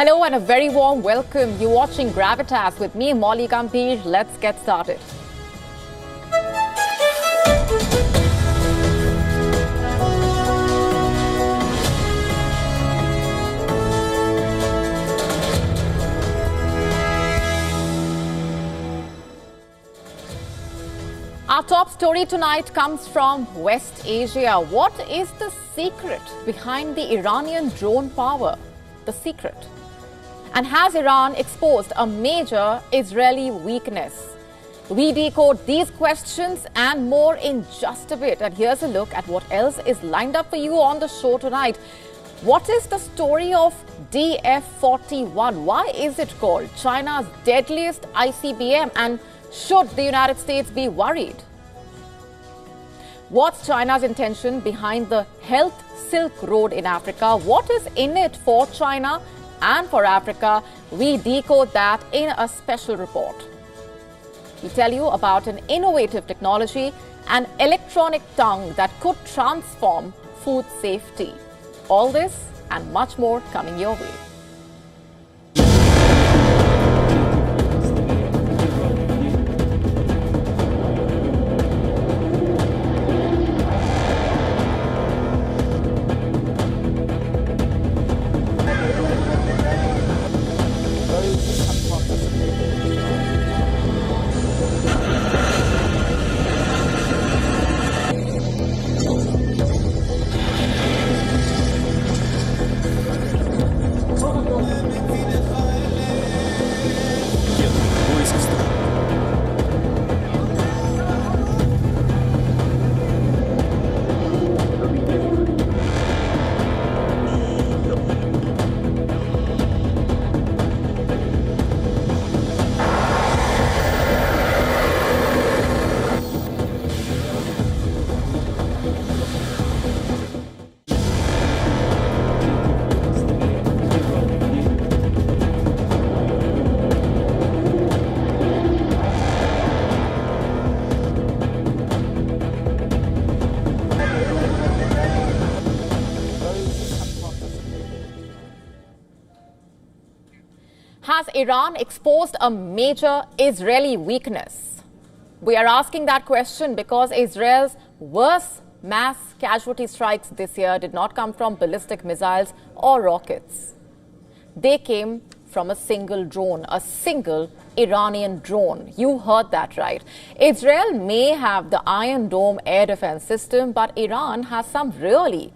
Hello and a very warm welcome. You're watching Gravitas with me, Molly Gambhir. Let's get started. Our top story tonight comes from West Asia. What is the secret behind the Iranian drone power? The secret. And has Iran exposed a major Israeli weakness? We decode these questions and more in just a bit. And here's a look at what else is lined up for you on the show tonight. What is the story of DF-41? Why is it called China's deadliest ICBM? And should the United States be worried? What's China's intention behind the Health Silk Road in Africa? What is in it for China and for Africa? We decode that in a special report. We tell you about an innovative technology, an electronic tongue that could transform food safety. All this and much more coming your way. Has Iran exposed a major Israeli weakness? We are asking that question because Israel's worst mass casualty strikes this year did not come from ballistic missiles or rockets. They came from a single drone, a single Iranian drone. You heard that right. Israel may have the Iron Dome air defense system, but Iran has some really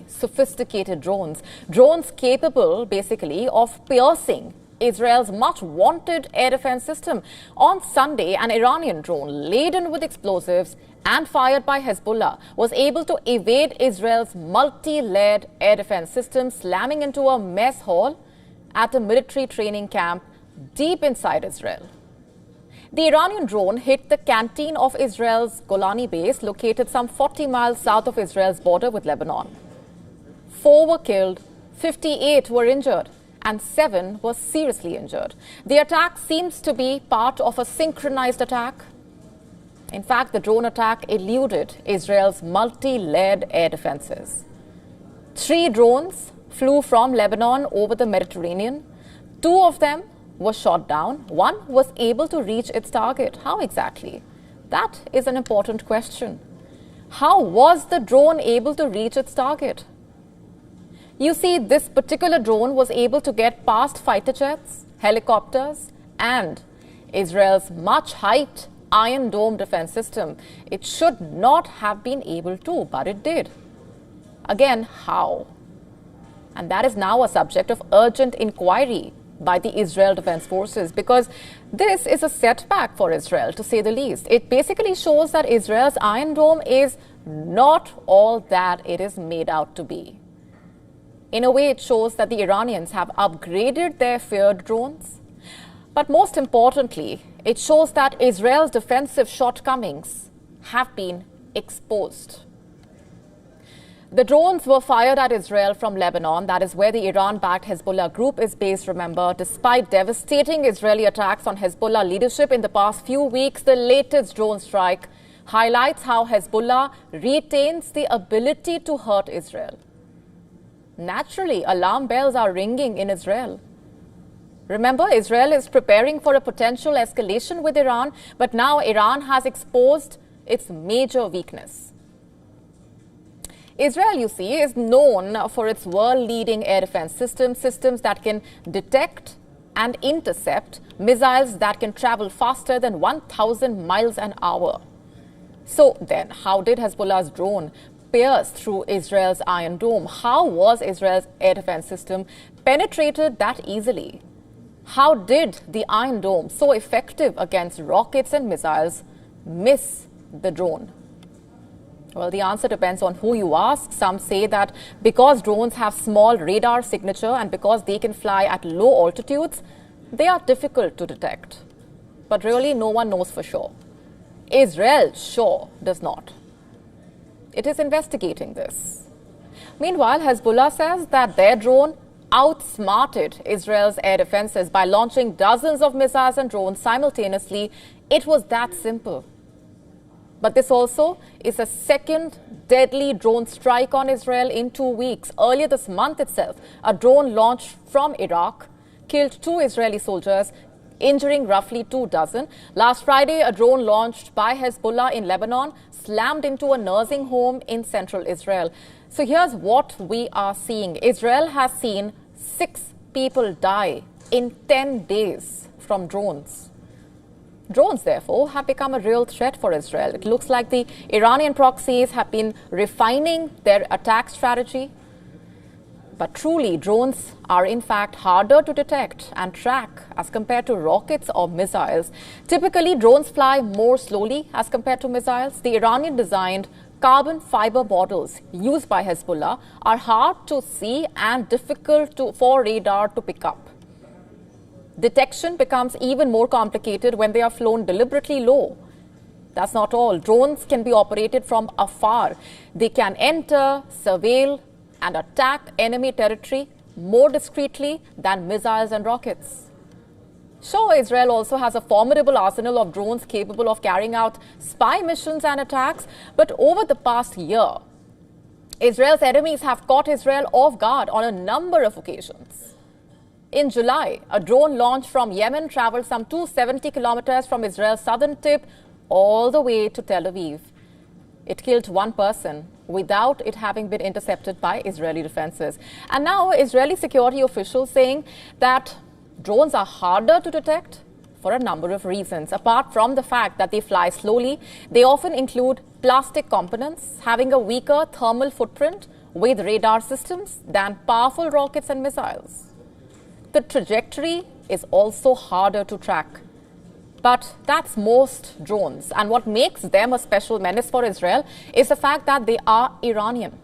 sophisticated drones. Drones capable, basically, of piercing Israel's much-wanted air defense system. On Sunday, an Iranian drone laden with explosives and fired by Hezbollah was able to evade Israel's multi-layered air defense system, slamming into a mess hall at a military training camp deep inside Israel. The Iranian drone hit the canteen of Israel's Golani base, located some 40 miles south of Israel's border with Lebanon. 4 were killed, 58 were injured, and 7 were seriously injured. The attack seems to be part of a synchronized attack. In fact, the drone attack eluded Israel's multi-layered air defenses. 3 drones flew from Lebanon over the Mediterranean. 2 of them were shot down. 1 was able to reach its target. How exactly? That is an important question. How was the drone able to reach its target? You see, this particular drone was able to get past fighter jets, helicopters, and Israel's much-hyped Iron Dome defense system. It should not have been able to, but it did. Again, how? And that is now a subject of urgent inquiry by the Israel Defense Forces, because this is a setback for Israel, to say the least. It basically shows that Israel's Iron Dome is not all that it is made out to be. In a way, it shows that the Iranians have upgraded their feared drones. But most importantly, it shows that Israel's defensive shortcomings have been exposed. The drones were fired at Israel from Lebanon. That is where the Iran-backed Hezbollah group is based, remember. Despite devastating Israeli attacks on Hezbollah leadership in the past few weeks, the latest drone strike highlights how Hezbollah retains the ability to hurt Israel. Naturally, alarm bells are ringing in Israel. Remember, Israel is preparing for a potential escalation with Iran, but now Iran has exposed its major weakness. Israel, you see, is known for its world-leading air defense systems that can detect and intercept missiles that can travel faster than 1,000 miles an hour. So then, how did Hezbollah's drone pierce through Israel's Iron Dome? How was Israel's air defense system penetrated that easily? How did the Iron Dome, so effective against rockets and missiles, miss the drone? Well, the answer depends on who you ask. Some say that because drones have small radar signature and because they can fly at low altitudes, they are difficult to detect. But really, no one knows for sure. Israel sure does not. It is investigating this. Meanwhile, Hezbollah says that their drone outsmarted Israel's air defenses by launching dozens of missiles and drones simultaneously. It was that simple. But this also is a second deadly drone strike on Israel in 2 weeks. Earlier this month itself, a drone launched from Iraq killed 2 Israeli soldiers, injuring roughly 2 dozen. Last Friday, a drone launched by Hezbollah in Lebanon slammed into a nursing home in central Israel. So here's what we are seeing. Israel has seen 6 people die in 10 days from drones. Drones, therefore, have become a real threat for Israel. It looks like the Iranian proxies have been refining their attack strategy. But truly, drones are in fact harder to detect and track as compared to rockets or missiles. Typically, drones fly more slowly as compared to missiles. The Iranian-designed carbon fiber models used by Hezbollah are hard to see and difficult for radar to pick up. Detection becomes even more complicated when they are flown deliberately low. That's not all. Drones can be operated from afar. They can enter, surveil, and attack enemy territory more discreetly than missiles and rockets. Sure, Israel also has a formidable arsenal of drones capable of carrying out spy missions and attacks, but over the past year, Israel's enemies have caught Israel off guard on a number of occasions. In July, a drone launched from Yemen traveled some 270 kilometers from Israel's southern tip all the way to Tel Aviv. It killed 1 person without it having been intercepted by Israeli defenses. And now Israeli security officials saying that drones are harder to detect for a number of reasons. Apart from the fact that they fly slowly, they often include plastic components having a weaker thermal footprint with radar systems than powerful rockets and missiles. The trajectory is also harder to track. But that's most drones. And what makes them a special menace for Israel is the fact that they are Iranian.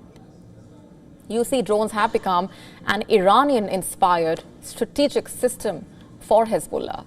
You see, drones have become an Iranian-inspired strategic system for Hezbollah.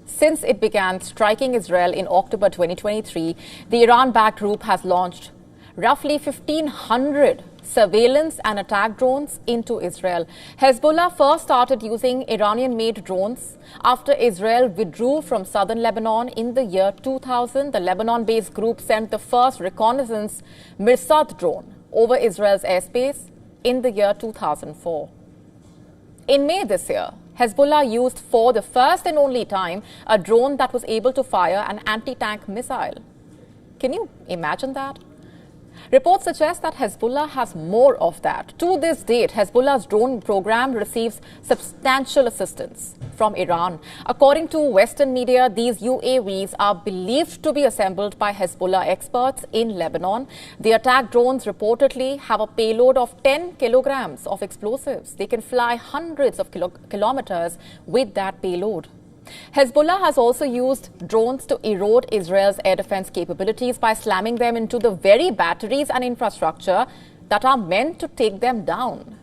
Since it began striking Israel in October 2023, the Iran-backed group has launched roughly 1,500 surveillance and attack drones into Israel. Hezbollah first started using Iranian-made drones after Israel withdrew from southern Lebanon in the year 2000. The Lebanon-based group sent the first reconnaissance Mirsad drone over Israel's airspace in the year 2004. In May this year, Hezbollah used for the first and only time a drone that was able to fire an anti-tank missile. Can you imagine that? Reports suggest that Hezbollah has more of that. To this date, Hezbollah's drone program receives substantial assistance from Iran. According to Western media, these UAVs are believed to be assembled by Hezbollah experts in Lebanon. The attack drones reportedly have a payload of 10 kilograms of explosives. They can fly hundreds of kilometers with that payload. Hezbollah has also used drones to erode Israel's air defense capabilities by slamming them into the very batteries and infrastructure that are meant to take them down.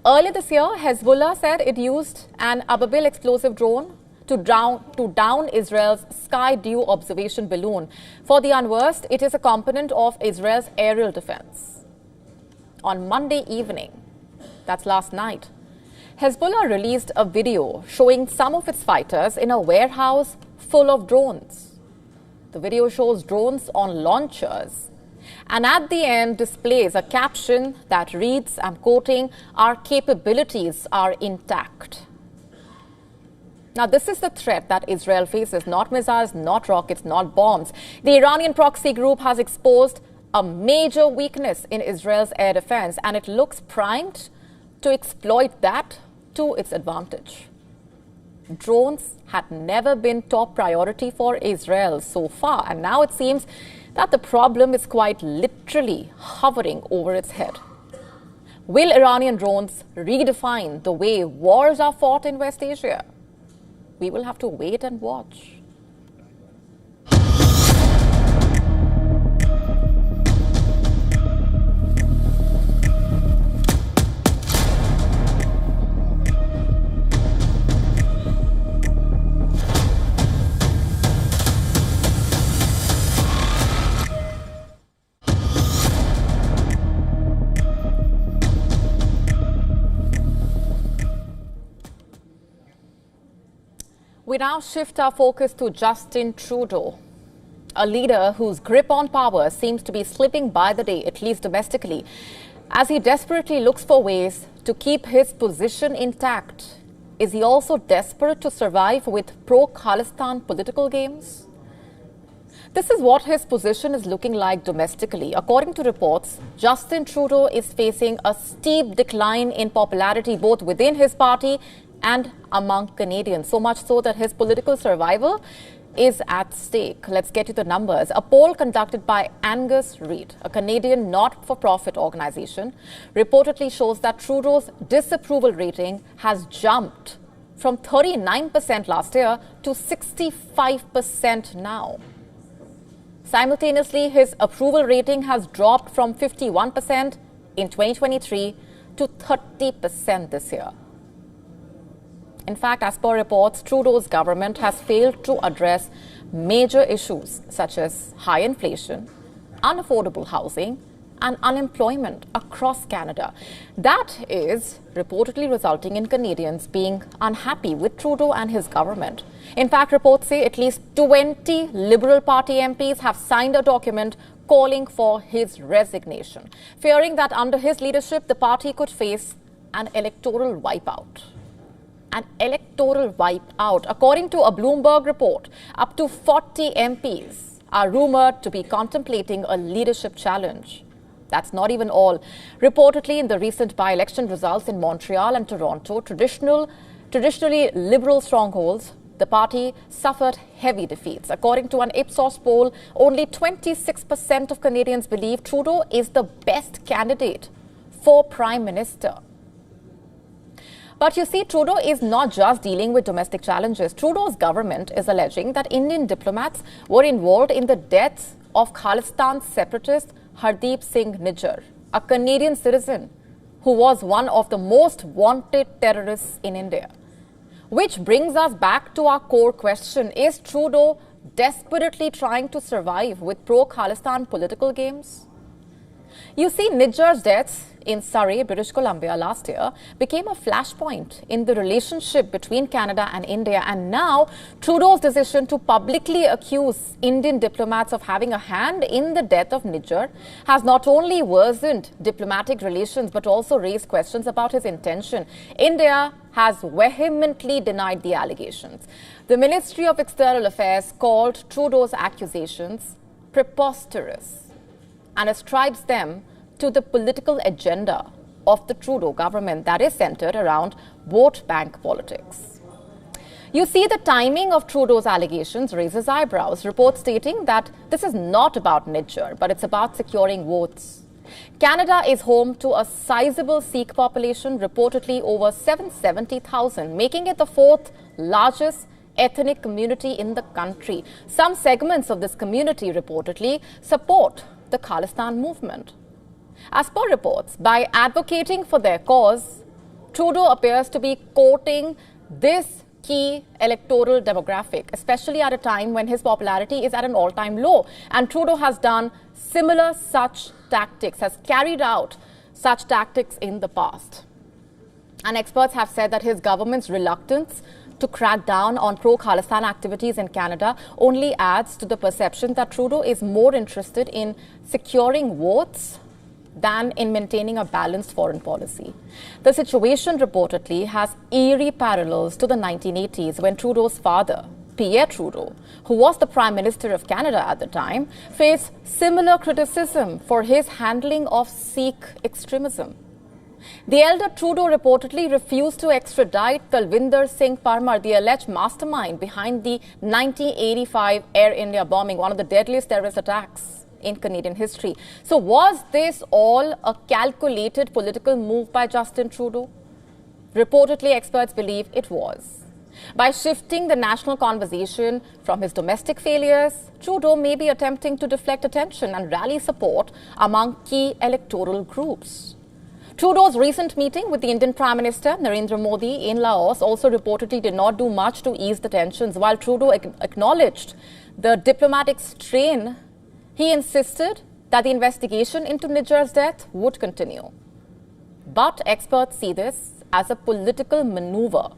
Earlier this year, Hezbollah said it used an Ababil explosive drone to down Israel's Sky Dew observation balloon. For the unversed, it is a component of Israel's aerial defense. On Monday evening, that's last night, Hezbollah released a video showing some of its fighters in a warehouse full of drones. The video shows drones on launchers. and at the end displays a caption that reads, I'm quoting, "Our capabilities are intact." Now, this is the threat that Israel faces, not missiles, not rockets, not bombs. The Iranian proxy group has exposed a major weakness in Israel's air defense, and it looks primed to exploit that to its advantage. Drones had never been top priority for Israel so far, and now it seems that the problem is quite literally hovering over its head. Will Iranian drones redefine the way wars are fought in West Asia? We will have to wait and watch. We now shift our focus to Justin Trudeau, a leader whose grip on power seems to be slipping by the day, at least domestically, as he desperately looks for ways to keep his position intact. Is he also desperate to survive with pro-Khalistan political games? This is what his position is looking like domestically. According to reports, Justin Trudeau is facing a steep decline in popularity both within his party and among Canadians, so much so that his political survival is at stake. Let's get to the numbers. A poll conducted by Angus Reid, a Canadian not-for-profit organization, reportedly shows that Trudeau's disapproval rating has jumped from 39% last year to 65% now. Simultaneously, his approval rating has dropped from 51% in 2023 to 30% this year. In fact, as per reports, Trudeau's government has failed to address major issues such as high inflation, unaffordable housing, and unemployment across Canada. That is reportedly resulting in Canadians being unhappy with Trudeau and his government. In fact, reports say at least 20 Liberal Party MPs have signed a document calling for his resignation, fearing that under his leadership, the party could face an electoral wipeout. An electoral wipeout. According to a Bloomberg report, up to 40 MPs are rumored to be contemplating a leadership challenge. That's not even all. Reportedly, in the recent by-election results in Montreal and Toronto, traditionally liberal strongholds, the party suffered heavy defeats. According to an Ipsos poll, only 26% of Canadians believe Trudeau is the best candidate for Prime Minister. But you see, Trudeau is not just dealing with domestic challenges. Trudeau's government is alleging that Indian diplomats were involved in the deaths of Khalistan separatist Hardeep Singh Nijjar, a Canadian citizen who was one of the most wanted terrorists in India. Which brings us back to our core question. Is Trudeau desperately trying to survive with pro-Khalistan political games? You see, Nijjar's deaths in Surrey, British Columbia last year became a flashpoint in the relationship between Canada and India. And now Trudeau's decision to publicly accuse Indian diplomats of having a hand in the death of Nijjar has not only worsened diplomatic relations but also raised questions about his intention. India has vehemently denied the allegations. The Ministry of External Affairs called Trudeau's accusations preposterous and ascribes them to the political agenda of the Trudeau government that is centered around vote bank politics. You see, the timing of Trudeau's allegations raises eyebrows, reports stating that this is not about Nijjar, but it's about securing votes. Canada is home to a sizable Sikh population, reportedly over 770,000, making it the fourth largest ethnic community in the country. Some segments of this community reportedly support the Khalistan movement. As per reports, by advocating for their cause, Trudeau appears to be courting this key electoral demographic, especially at a time when his popularity is at an all-time low. And Trudeau has done similar such tactics, has carried out such tactics in the past. And experts have said that his government's reluctance to crack down on pro-Khalistan activities in Canada only adds to the perception that Trudeau is more interested in securing votes than in maintaining a balanced foreign policy. The situation reportedly has eerie parallels to the 1980s when Trudeau's father, Pierre Trudeau, who was the Prime Minister of Canada at the time, faced similar criticism for his handling of Sikh extremism. The elder Trudeau reportedly refused to extradite Talvinder Singh Parmar, the alleged mastermind behind the 1985 Air India bombing, one of the deadliest terrorist attacks in Canadian history. So was this all a calculated political move by Justin Trudeau? Reportedly, experts believe it was. By shifting the national conversation from his domestic failures, Trudeau may be attempting to deflect attention and rally support among key electoral groups. Trudeau's recent meeting with the Indian Prime Minister Narendra Modi in Laos also reportedly did not do much to ease the tensions. While Trudeau acknowledged the diplomatic strain, he insisted that the investigation into Niger's death would continue. But experts see this as a political maneuver,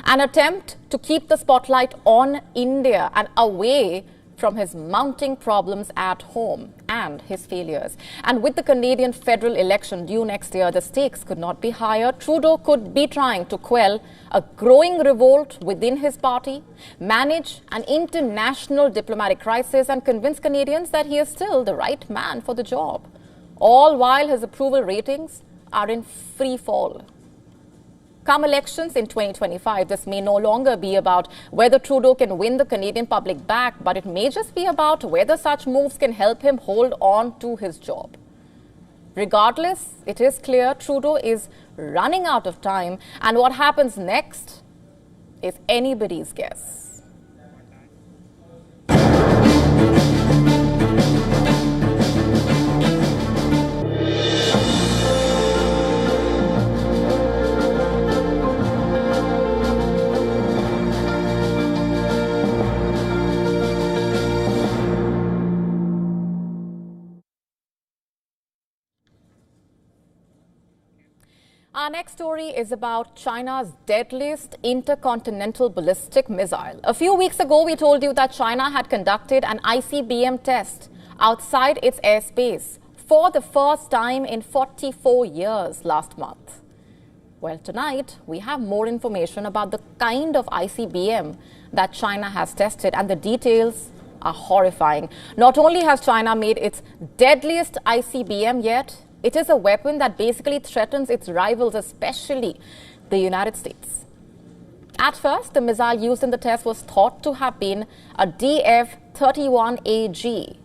an attempt to keep the spotlight on India and away from his mounting problems at home and his failures. And with the Canadian federal election due next year, the stakes could not be higher. Trudeau could be trying to quell a growing revolt within his party, manage an international diplomatic crisis, and convince Canadians that he is still the right man for the job, all while his approval ratings are in free fall. Come elections in 2025, this may no longer be about whether Trudeau can win the Canadian public back, but it may just be about whether such moves can help him hold on to his job. Regardless, it is clear Trudeau is running out of time, and what happens next is anybody's guess. Our next story is about China's deadliest intercontinental ballistic missile. A few weeks ago, we told you that China had conducted an ICBM test outside its airspace for the first time in 44 years last month. Well, tonight, we have more information about the kind of ICBM that China has tested, and the details are horrifying. Not only has China made its deadliest ICBM yet, it is a weapon that basically threatens its rivals, especially the United States. At first, the missile used in the test was thought to have been a DF-31AG,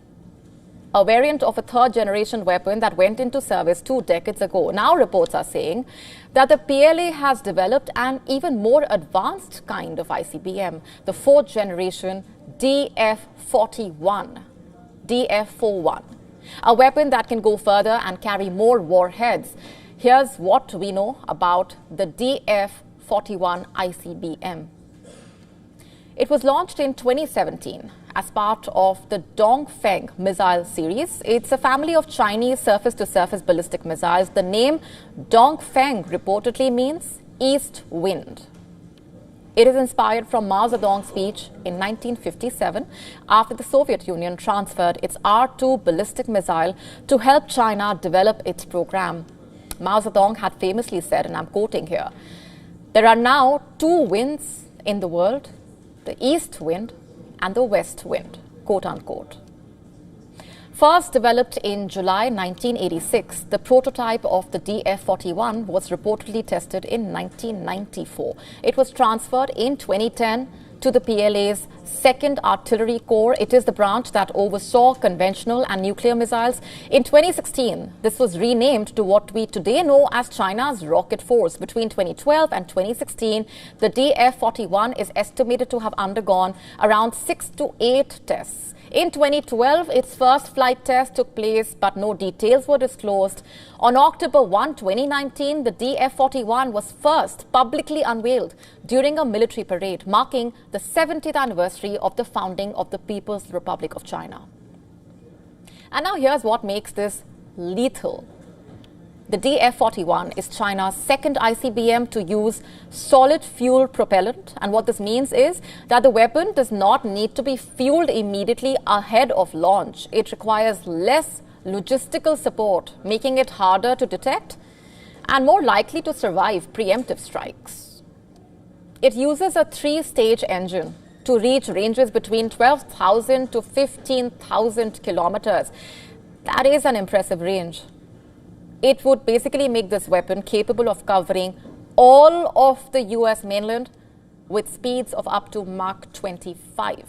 a variant of a third-generation weapon that went into service 2 decades ago. Now reports are saying that the PLA has developed an even more advanced kind of ICBM, the 4th-generation DF-41, a weapon that can go further and carry more warheads. Here's what we know about the DF-41 ICBM. It was launched in 2017 as part of the Dongfeng missile series. It's a family of Chinese surface-to-surface ballistic missiles. The name Dongfeng reportedly means east wind. It is inspired from Mao Zedong's speech in 1957 after the Soviet Union transferred its R-2 ballistic missile to help China develop its program. Mao Zedong had famously said, and I'm quoting here, "There are now 2 winds in the world, the east wind and the west wind," quote unquote. First developed in July 1986, the prototype of the DF-41 was reportedly tested in 1994. It was transferred in 2010 to the PLA's 2nd Artillery Corps. It is the branch that oversaw conventional and nuclear missiles. In 2016, this was renamed to what we today know as China's Rocket Force. Between 2012 and 2016, the DF-41 is estimated to have undergone around 6 to 8 tests. In 2012, its first flight test took place, but no details were disclosed. On October 1, 2019, the DF-41 was first publicly unveiled during a military parade, marking the 70th anniversary of the founding of the People's Republic of China. And now here's what makes this lethal. The DF-41 is China's second ICBM to use solid fuel propellant. And what this means is that the weapon does not need to be fueled immediately ahead of launch. It requires less logistical support, making it harder to detect and more likely to survive preemptive strikes. It uses a 3-stage engine to reach ranges between 12,000 to 15,000 kilometers. That is an impressive range. It would basically make this weapon capable of covering all of the US mainland with speeds of up to Mach 25.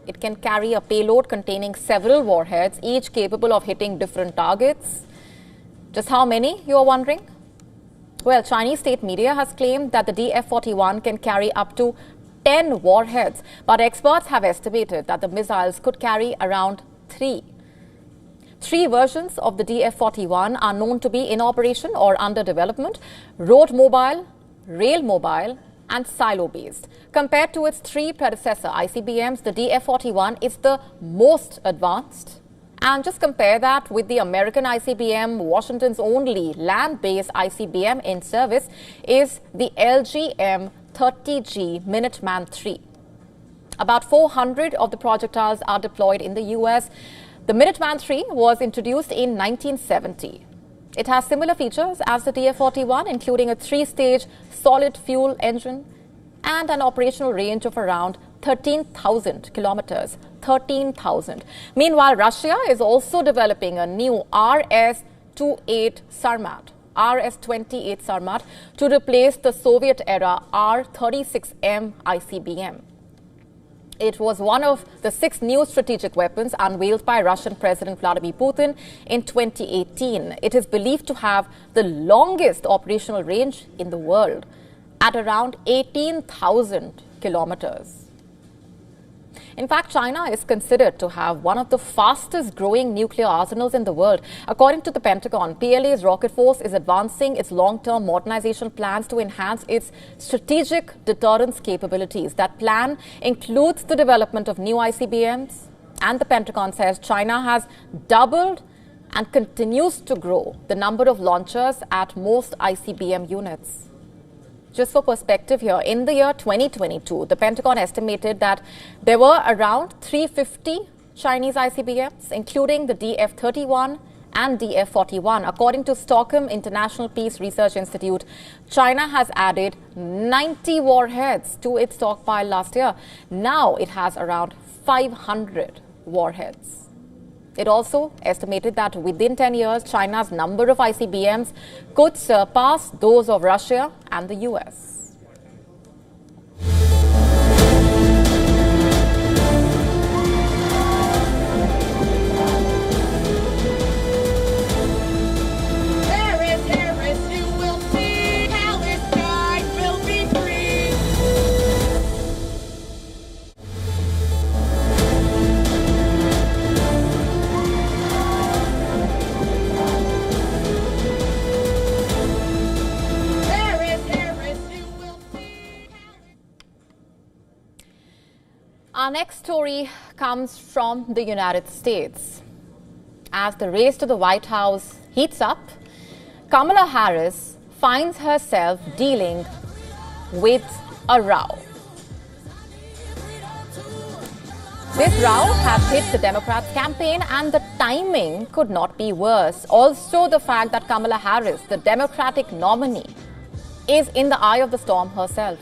It can carry a payload containing several warheads, each capable of hitting different targets. Just how many, you are wondering? Well, Chinese state media has claimed that the DF-41 can carry up to 10 warheads, but experts have estimated that the missiles could carry around 3. 3 versions of the DF-41 are known to be in operation or under development: road mobile, rail mobile, and silo-based. Compared to its 3 predecessor ICBMs, the DF-41 is the most advanced. And just compare that with the American ICBM. Washington's only land-based ICBM in service is the LGM-30G Minuteman III. About 400 of the projectiles are deployed in the US. The Minuteman III was introduced in 1970. It has similar features as the DF-41, including a 3-stage solid fuel engine and an operational range of around 13,000 kilometers. 13,000. Meanwhile, Russia is also developing a new RS-28 Sarmat, RS-28 Sarmat, to replace the Soviet-era R-36M ICBM. It was one of the 6 new strategic weapons unveiled by Russian President Vladimir Putin in 2018. It is believed to have the longest operational range in the world at around 18,000 kilometers. In fact, China is considered to have one of the fastest growing nuclear arsenals in the world. According to the Pentagon, PLA's rocket force is advancing its long-term modernization plans to enhance its strategic deterrence capabilities. That plan includes the development of new ICBMs, and the Pentagon says China has doubled and continues to grow the number of launchers at most ICBM units. Just for perspective here, in the year 2022, the Pentagon estimated that there were around 350 Chinese ICBMs, including the DF-31 and DF-41. According to Stockholm International Peace Research Institute, China has added 90 warheads to its stockpile last year. Now it has around 500 warheads. It also estimated that within 10 years, China's number of ICBMs could surpass those of Russia and the US. Our next story comes from the United States. As the race to the White House heats up, Kamala Harris finds herself dealing with a row. This row has hit the Democrats' campaign, and the timing could not be worse. Also, the fact that Kamala Harris, the Democratic nominee, is in the eye of the storm herself.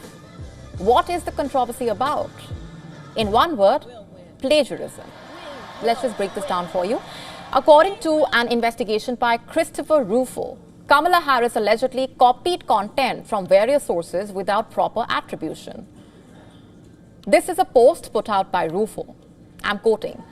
What is the controversy about? In one word, plagiarism. Let's just break this down for you. According to an investigation by Christopher Rufo, Kamala Harris allegedly copied content from various sources without proper attribution. This is a post put out by Rufo. I'm quoting,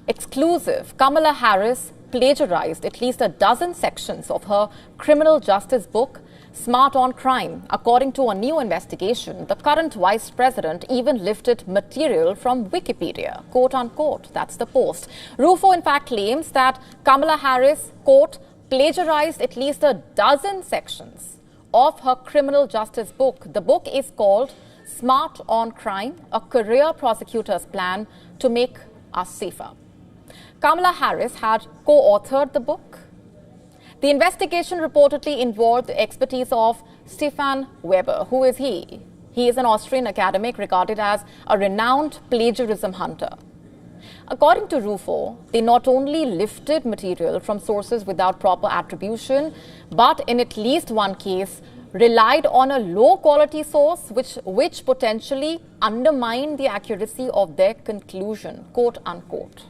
"Exclusive, Kamala Harris plagiarized at least a dozen sections of her criminal justice book, Smart on Crime. According to a new investigation, the current vice president even lifted material from Wikipedia," quote unquote. That's the post. Rufo, in fact, claims that Kamala Harris, quote, plagiarized at least a dozen sections of her criminal justice book. The book is called Smart on Crime, a career prosecutor's plan to make us safer. Kamala Harris had co-authored the book. The investigation reportedly involved the expertise of Stefan Weber. Who is he? He is an Austrian academic regarded as a renowned plagiarism hunter. According to Rufo, they not only lifted material from sources without proper attribution, but in at least one case, relied on a low-quality source which potentially undermined the accuracy of their conclusion, quote unquote.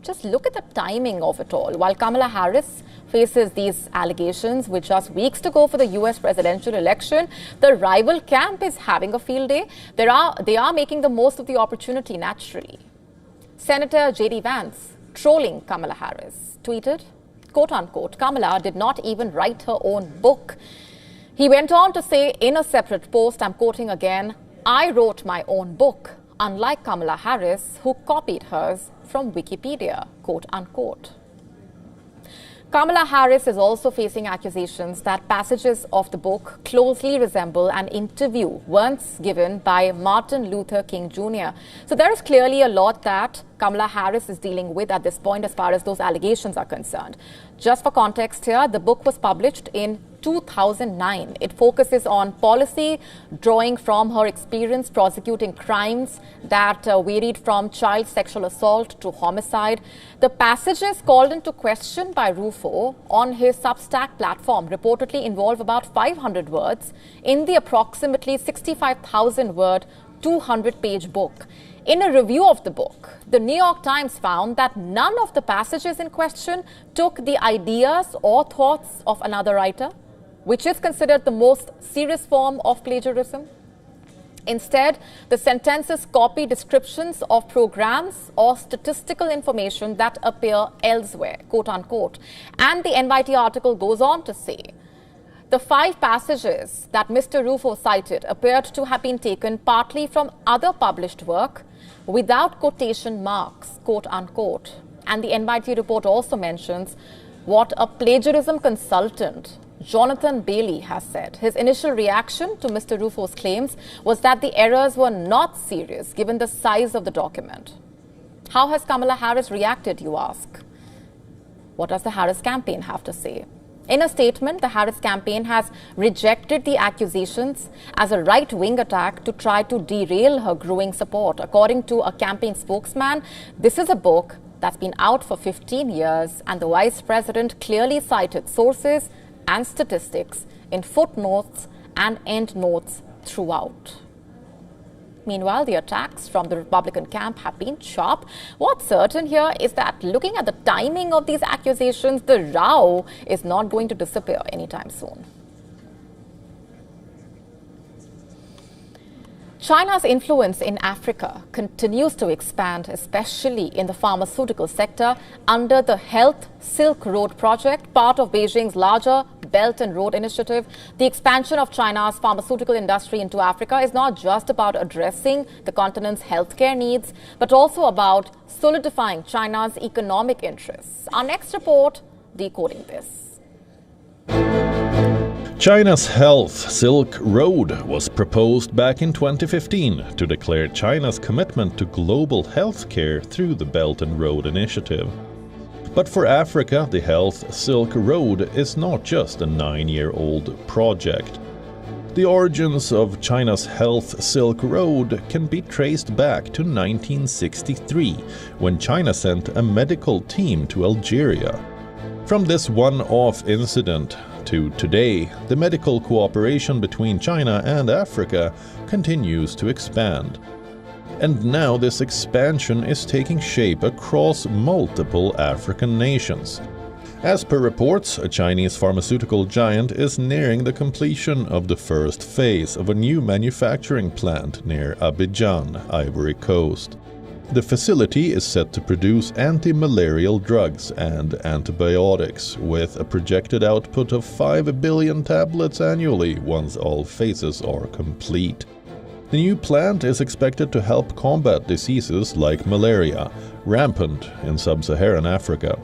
Just look at the timing of it all. While Kamala Harris faces these allegations with just weeks to go for the US presidential election, the rival camp is having a field day. They are making the most of the opportunity naturally. Senator J.D. Vance, trolling Kamala Harris, tweeted, quote unquote, Kamala did not even write her own book. He went on to say in a separate post, I'm quoting again, I wrote my own book, unlike Kamala Harris, who copied hers from Wikipedia, quote unquote. Kamala Harris is also facing accusations that passages of the book closely resemble an interview once given by Martin Luther King Jr. So there is clearly a lot that Kamala Harris is dealing with at this point as far as those allegations are concerned. Just for context here, the book was published in 2009. It focuses on policy, drawing from her experience prosecuting crimes that varied from child sexual assault to homicide. The passages called into question by Rufo on his Substack platform reportedly involve about 500 words in the approximately 65,000-word, 200-page book. In a review of the book, the New York Times found that none of the passages in question took the ideas or thoughts of another writer, which is considered the most serious form of plagiarism. Instead, the sentences copy descriptions of programs or statistical information that appear elsewhere, quote unquote. And the NYT article goes on to say, the 5 passages that Mr. Rufo cited appeared to have been taken partly from other published work without quotation marks, quote unquote. And the NYT report also mentions what a plagiarism consultant, Jonathan Bailey, has said. His initial reaction to Mr. Rufo's claims was that the errors were not serious given the size of the document. How has Kamala Harris reacted, you ask? What does the Harris campaign have to say? In a statement, the Harris campaign has rejected the accusations as a right-wing attack to try to derail her growing support. According to a campaign spokesman, this is a book that's been out for 15 years, and the vice president clearly cited sources and statistics in footnotes and endnotes throughout. Meanwhile, the attacks from the Republican camp have been sharp. What's certain here is that looking at the timing of these accusations, the row is not going to disappear anytime soon. China's influence in Africa continues to expand, especially in the pharmaceutical sector, under the Health Silk Road project, part of Beijing's larger Belt and Road Initiative. The expansion of China's pharmaceutical industry into Africa is not just about addressing the continent's healthcare needs, but also about solidifying China's economic interests. Our next report, decoding this. China's Health Silk Road was proposed back in 2015 to declare China's commitment to global healthcare through the Belt and Road Initiative. But for Africa, the Health Silk Road is not just a 9-year-old project. The origins of China's Health Silk Road can be traced back to 1963, when China sent a medical team to Algeria. From this one-off incident to today, the medical cooperation between China and Africa continues to expand. And now this expansion is taking shape across multiple African nations. As per reports, a Chinese pharmaceutical giant is nearing the completion of the first phase of a new manufacturing plant near Abidjan, Ivory Coast. The facility is set to produce anti-malarial drugs and antibiotics, with a projected output of 5 billion tablets annually once all phases are complete. The new plant is expected to help combat diseases like malaria, rampant in sub-Saharan Africa.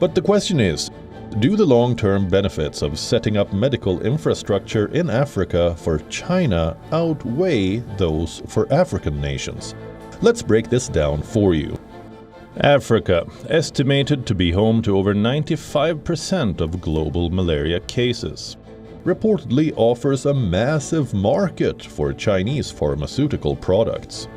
But the question is, do the long-term benefits of setting up medical infrastructure in Africa for China outweigh those for African nations? Let's break this down for you. Africa, estimated to be home to over 95% of global malaria cases, reportedly offers a massive market for Chinese pharmaceutical products.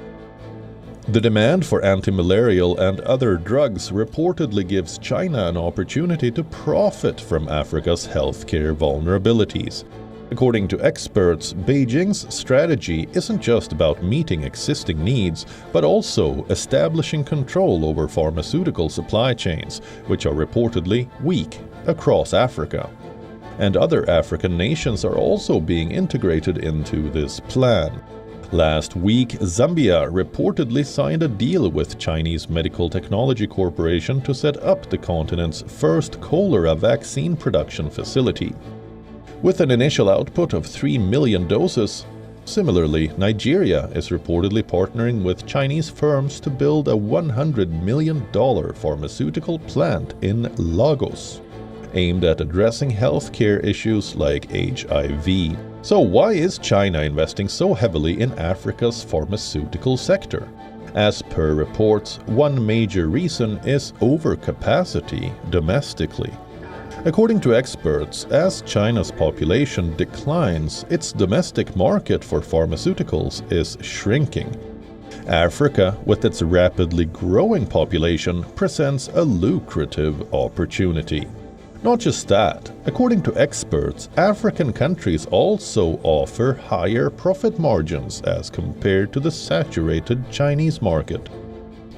The demand for anti-malarial and other drugs reportedly gives China an opportunity to profit from Africa's healthcare vulnerabilities. According to experts, Beijing's strategy isn't just about meeting existing needs, but also establishing control over pharmaceutical supply chains, which are reportedly weak across Africa. And other African nations are also being integrated into this plan. Last week, Zambia reportedly signed a deal with Chinese Medical Technology Corporation to set up the continent's first cholera vaccine production facility. With an initial output of 3 million doses. Similarly, Nigeria is reportedly partnering with Chinese firms to build a $100 million pharmaceutical plant in Lagos, aimed at addressing healthcare issues like HIV. So why is China investing so heavily in Africa's pharmaceutical sector? As per reports, one major reason is overcapacity domestically. According to experts, as China's population declines, its domestic market for pharmaceuticals is shrinking. Africa, with its rapidly growing population, presents a lucrative opportunity. Not just that, according to experts, African countries also offer higher profit margins as compared to the saturated Chinese market,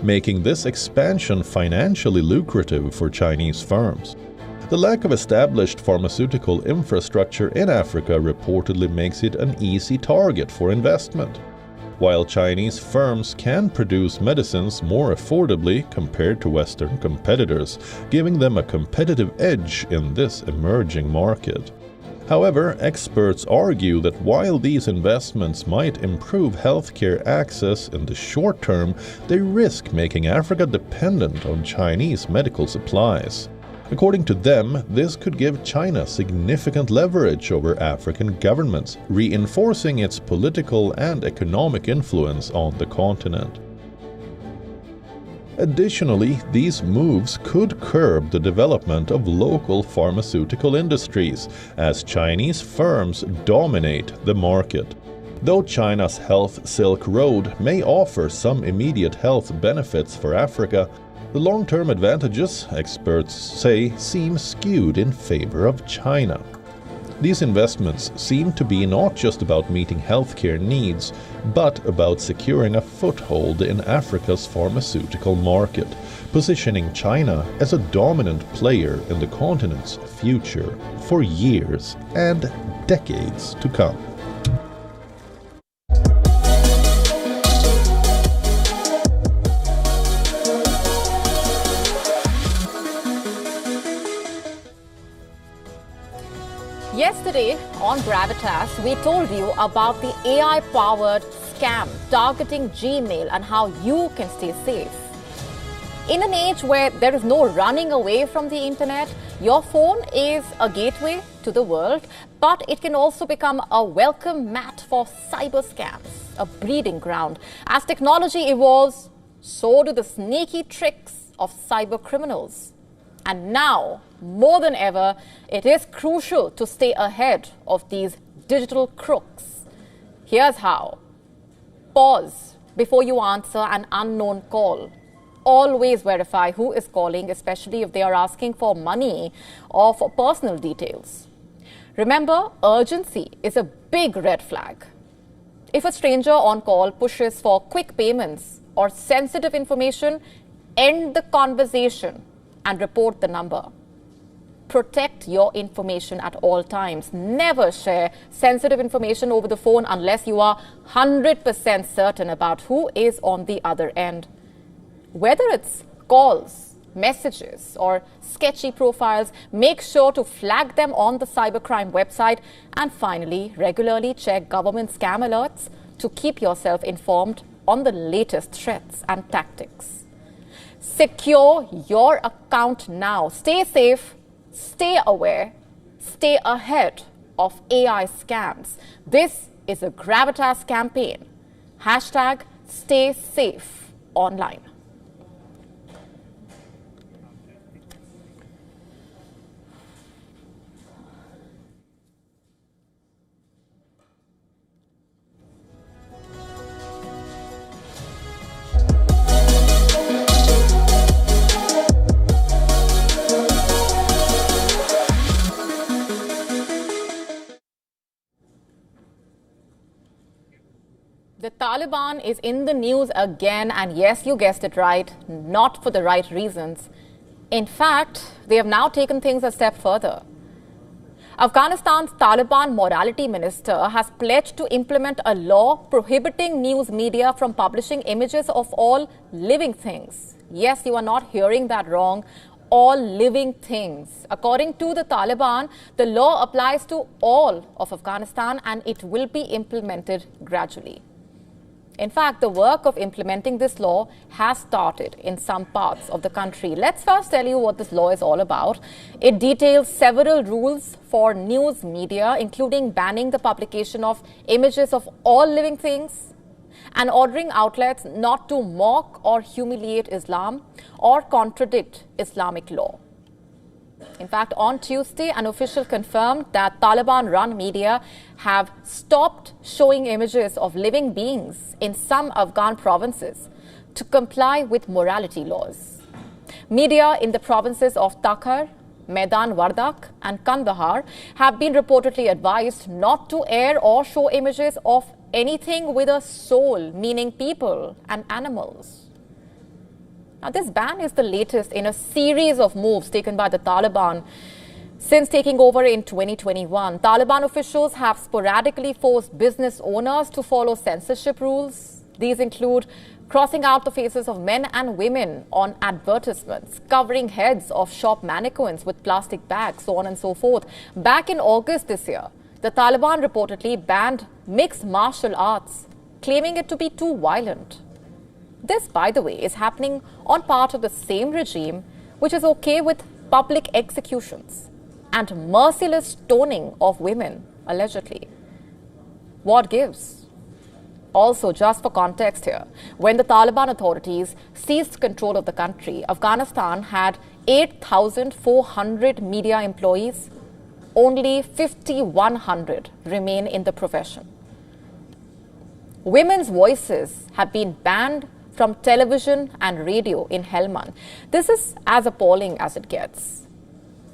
making this expansion financially lucrative for Chinese firms. The lack of established pharmaceutical infrastructure in Africa reportedly makes it an easy target for investment. While Chinese firms can produce medicines more affordably compared to Western competitors, giving them a competitive edge in this emerging market. However, experts argue that while these investments might improve healthcare access in the short term, they risk making Africa dependent on Chinese medical supplies. According to them, this could give China significant leverage over African governments, reinforcing its political and economic influence on the continent. Additionally, these moves could curb the development of local pharmaceutical industries, as Chinese firms dominate the market. Though China's Health Silk Road may offer some immediate health benefits for Africa, the long-term advantages, experts say, seem skewed in favor of China. These investments seem to be not just about meeting healthcare needs, but about securing a foothold in Africa's pharmaceutical market, positioning China as a dominant player in the continent's future for years and decades to come. Yesterday on Gravitas, we told you about the AI-powered scam targeting Gmail and how you can stay safe. In an age where there is no running away from the internet, your phone is a gateway to the world, but it can also become a welcome mat for cyber scams, a breeding ground. As technology evolves, so do the sneaky tricks of cyber criminals. And now, more than ever, it is crucial to stay ahead of these digital crooks. Here's how. Pause before you answer an unknown call. Always verify who is calling, especially if they are asking for money or for personal details. Remember, urgency is a big red flag. If a stranger on call pushes for quick payments or sensitive information, end the conversation and report the number. Protect your information at all times. Never share sensitive information over the phone unless you are 100% certain about who is on the other end. Whether it's calls, messages, or sketchy profiles, make sure to flag them on the cybercrime website. And finally, regularly check government scam alerts to keep yourself informed on the latest threats and tactics. Secure your account now. Stay safe, stay aware, stay ahead of AI scams. This is a Gravitas campaign. #StaySafeOnline. Taliban is in the news again, and yes, you guessed it right, not for the right reasons. In fact, they have now taken things a step further. Afghanistan's Taliban morality minister has pledged to implement a law prohibiting news media from publishing images of all living things. Yes, you are not hearing that wrong. All living things. According to the Taliban, the law applies to all of Afghanistan and it will be implemented gradually. In fact, the work of implementing this law has started in some parts of the country. Let's first tell you what this law is all about. It details several rules for news media, including banning the publication of images of all living things and ordering outlets not to mock or humiliate Islam or contradict Islamic law. In fact, on Tuesday, an official confirmed that Taliban-run media have stopped showing images of living beings in some Afghan provinces to comply with morality laws. Media in the provinces of Takhar, Maidan Wardak and Kandahar have been reportedly advised not to air or show images of anything with a soul, meaning people and animals. Now, this ban is the latest in a series of moves taken by the Taliban since taking over in 2021. Taliban officials have sporadically forced business owners to follow censorship rules. These include crossing out the faces of men and women on advertisements, covering heads of shop mannequins with plastic bags, so on and so forth. Back in August this year, the Taliban reportedly banned mixed martial arts, claiming it to be too violent. This, by the way, is happening on part of the same regime which is okay with public executions and merciless stoning of women, allegedly. What gives? Also, just for context here, when the Taliban authorities seized control of the country, Afghanistan had 8,400 media employees. Only 5,100 remain in the profession. Women's voices have been banned from television and radio in Helmand. This is as appalling as it gets.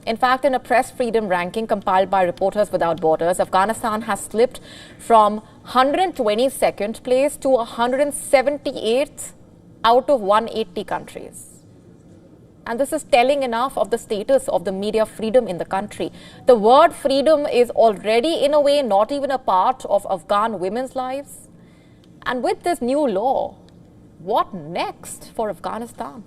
In fact, in a press freedom ranking compiled by Reporters Without Borders, Afghanistan has slipped from 122nd place to 178th out of 180 countries. And this is telling enough of the status of the media freedom in the country. The word freedom is already, in a way, not even a part of Afghan women's lives. And with this new law, what next for Afghanistan?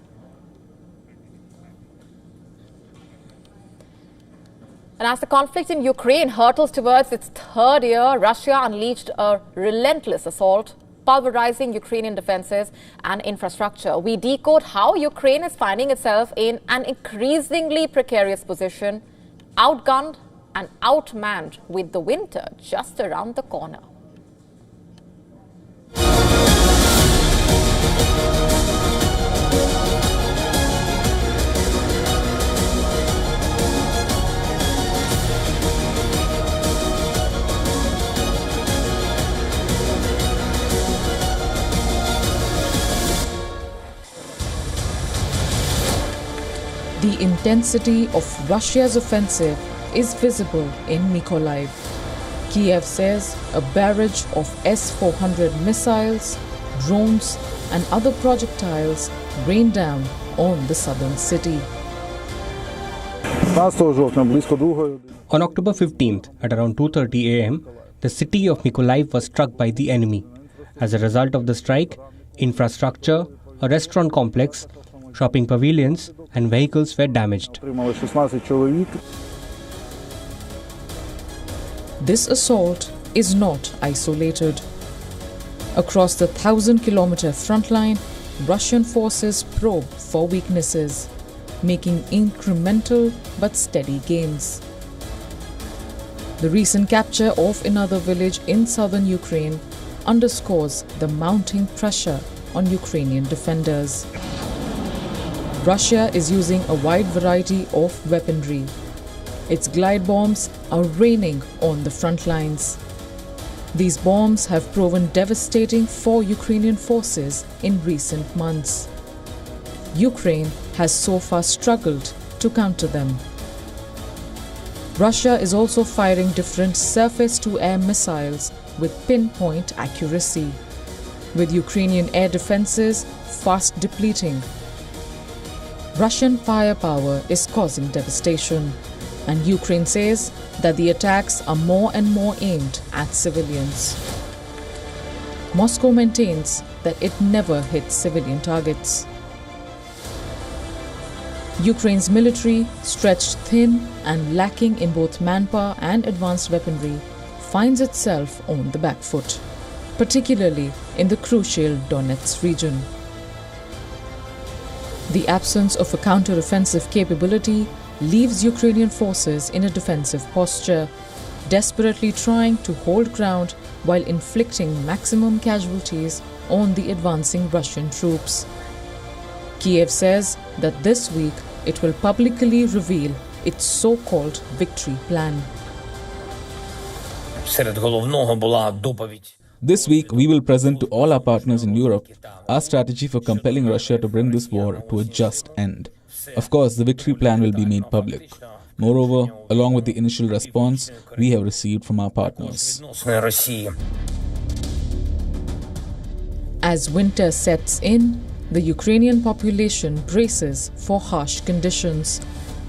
And as the conflict in Ukraine hurtles towards its third year, Russia unleashed a relentless assault, pulverizing Ukrainian defenses and infrastructure. We decode how Ukraine is finding itself in an increasingly precarious position, outgunned and outmanned with the winter just around the corner. The intensity of Russia's offensive is visible in Mykolaiv. Kiev says a barrage of S-400 missiles, drones and other projectiles rained down on the southern city. On October 15th at around 2:30 a.m., the city of Mykolaiv was struck by the enemy. As a result of the strike, infrastructure, a restaurant complex, shopping pavilions and vehicles were damaged. This assault is not isolated. Across the 1,000-kilometer front line, Russian forces probe for weaknesses, making incremental but steady gains. The recent capture of another village in southern Ukraine underscores the mounting pressure on Ukrainian defenders. Russia is using a wide variety of weaponry. Its glide bombs are raining on the front lines. These bombs have proven devastating for Ukrainian forces in recent months. Ukraine has so far struggled to counter them. Russia is also firing different surface-to-air missiles with pinpoint accuracy. with Ukrainian air defenses fast depleting. Russian firepower is causing devastation, and Ukraine says that the attacks are more and more aimed at civilians. Moscow maintains that it never hits civilian targets. Ukraine's military, stretched thin and lacking in both manpower and advanced weaponry, finds itself on the back foot, particularly in the crucial Donetsk region. The absence of a counter-offensive capability leaves Ukrainian forces in a defensive posture, desperately trying to hold ground while inflicting maximum casualties on the advancing Russian troops. Kiev says that this week it will publicly reveal its so-called victory plan. This week, we will present to all our partners in Europe our strategy for compelling Russia to bring this war to a just end. Of course, the victory plan will be made public. Moreover, along with the initial response we have received from our partners. As winter sets in, the Ukrainian population braces for harsh conditions,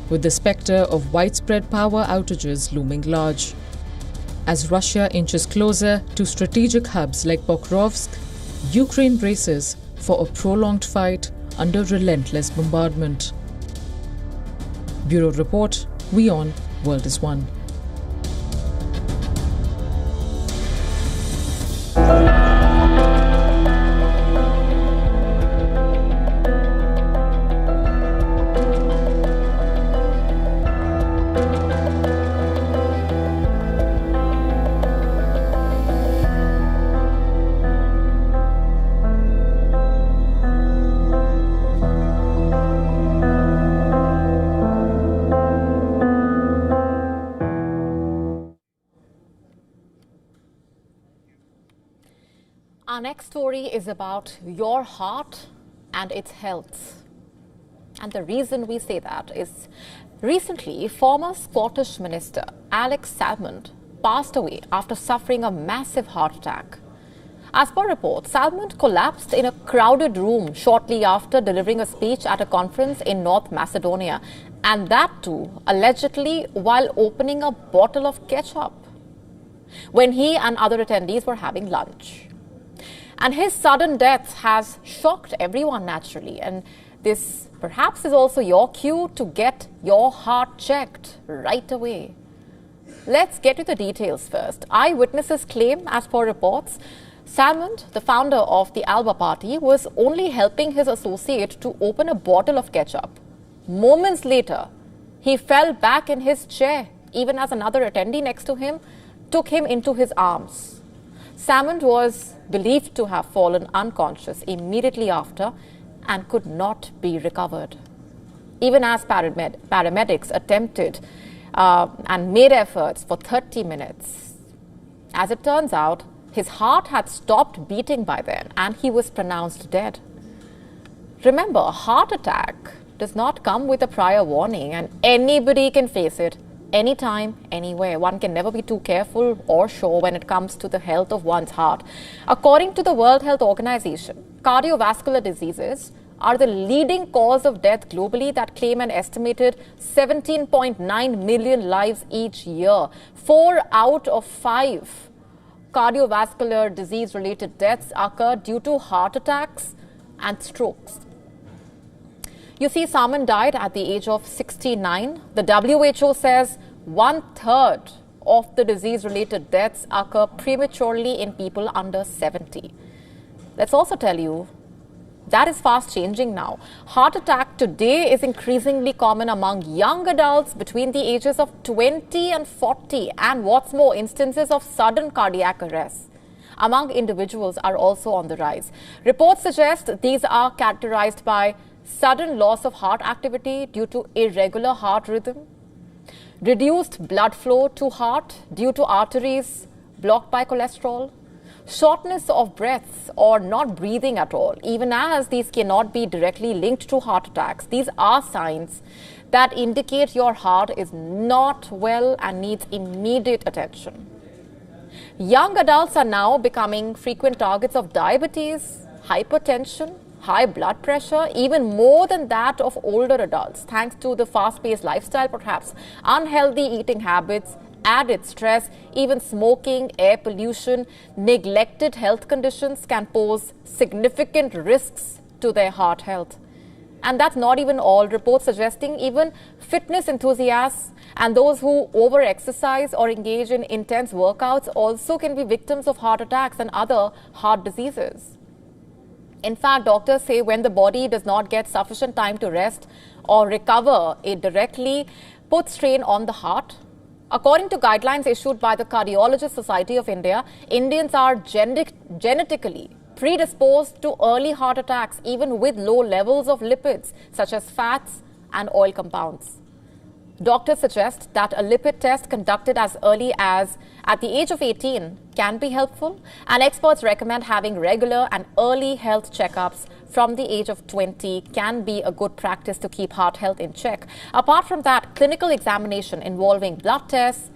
with the spectre of widespread power outages looming large. As Russia inches closer to strategic hubs like Pokrovsk, Ukraine braces for a prolonged fight under relentless bombardment. Bureau Report, WION World is One. Our next story is about your heart and its health. And the reason we say that is recently former Scottish Minister Alex Salmond passed away after suffering a massive heart attack. As per reports, Salmond collapsed in a crowded room shortly after delivering a speech at a conference in North Macedonia, and that too allegedly while opening a bottle of ketchup when he and other attendees were having lunch. And his sudden death has shocked everyone naturally, and this perhaps is also your cue to get your heart checked right away. Let's get to the details first. Eyewitnesses claim, as per reports, Salmond, the founder of the Alba Party, was only helping his associate to open a bottle of ketchup. Moments later, he fell back in his chair, even as another attendee next to him took him into his arms. Salmond was believed to have fallen unconscious immediately after and could not be recovered. Even as paramedics attempted and made efforts for 30 minutes. As it turns out, his heart had stopped beating by then and he was pronounced dead. Remember, a heart attack does not come with a prior warning, and anybody can face it anytime, anywhere. One can never be too careful or sure when it comes to the health of one's heart. According to the World Health Organization, cardiovascular diseases are the leading cause of death globally that claim an estimated 17.9 million lives each year. 4 out of 5 cardiovascular disease-related deaths occur due to heart attacks and strokes. You see, Salmond died at the age of 69. The WHO says 1/3 of the disease-related deaths occur prematurely in people under 70. Let's also tell you that is fast changing now. Heart attack today is increasingly common among young adults between the ages of 20 and 40. And what's more, instances of sudden cardiac arrest among individuals are also on the rise. Reports suggest these are characterized by sudden loss of heart activity due to irregular heart rhythm, reduced blood flow to heart due to arteries blocked by cholesterol, shortness of breath or not breathing at all. Even as these cannot be directly linked to heart attacks, these are signs that indicate your heart is not well and needs immediate attention. Young adults are now becoming frequent targets of diabetes, hypertension, high blood pressure, even more than that of older adults, thanks to the fast-paced lifestyle, perhaps, unhealthy eating habits, added stress, even smoking, air pollution, neglected health conditions can pose significant risks to their heart health. And that's not even all. Reports suggesting even fitness enthusiasts and those who over-exercise or engage in intense workouts also can be victims of heart attacks and other heart diseases. In fact, doctors say when the body does not get sufficient time to rest or recover, it directly puts strain on the heart. According to guidelines issued by the Cardiologist Society of India, Indians are genetically predisposed to early heart attacks, even with low levels of lipids, such as fats and oil compounds. Doctors suggest that a lipid test conducted as early as at the age of 18 can be helpful, and experts recommend having regular and early health checkups from the age of 20 can be a good practice to keep heart health in check. Apart from that, clinical examination involving blood tests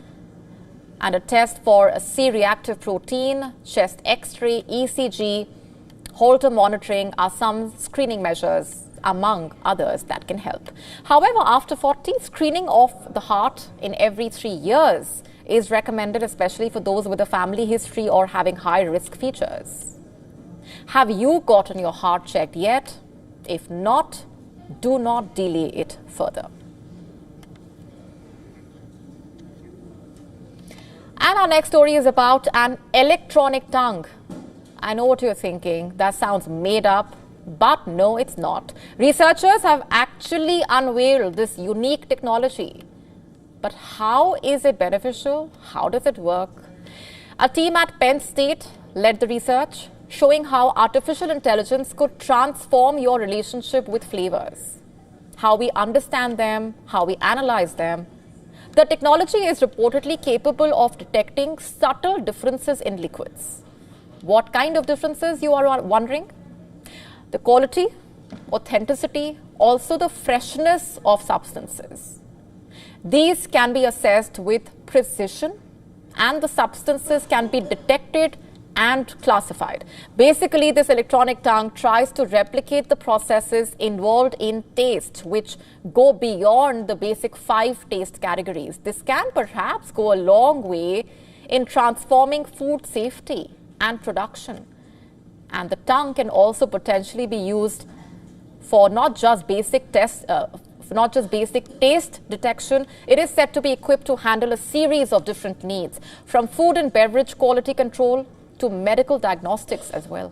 and a test for a C-reactive protein, chest X-ray, ECG, Holter monitoring are some screening measures among others that can help. However, after 40, screening of the heart in every 3 years is recommended, especially for those with a family history or having high risk features. Have you gotten your heart checked yet? If not, do not delay it further. And our next story is about an electronic tongue. I know what you're thinking. That sounds made up. But no, it's not. Researchers have actually unveiled this unique technology. But how is it beneficial? How does it work? A team at Penn State led the research, showing how artificial intelligence could transform your relationship with flavors, how we understand them, how we analyze them. The technology is reportedly capable of detecting subtle differences in liquids. What kind of differences, you are wondering? The quality, authenticity, also the freshness of substances. These can be assessed with precision, and the substances can be detected and classified. Basically, this electronic tongue tries to replicate the processes involved in taste, which go beyond the basic 5 taste categories. This can perhaps go a long way in transforming food safety and production. And the tongue can also potentially be used for not just basic taste detection. It is said to be equipped to handle a series of different needs, from food and beverage quality control to medical diagnostics as well.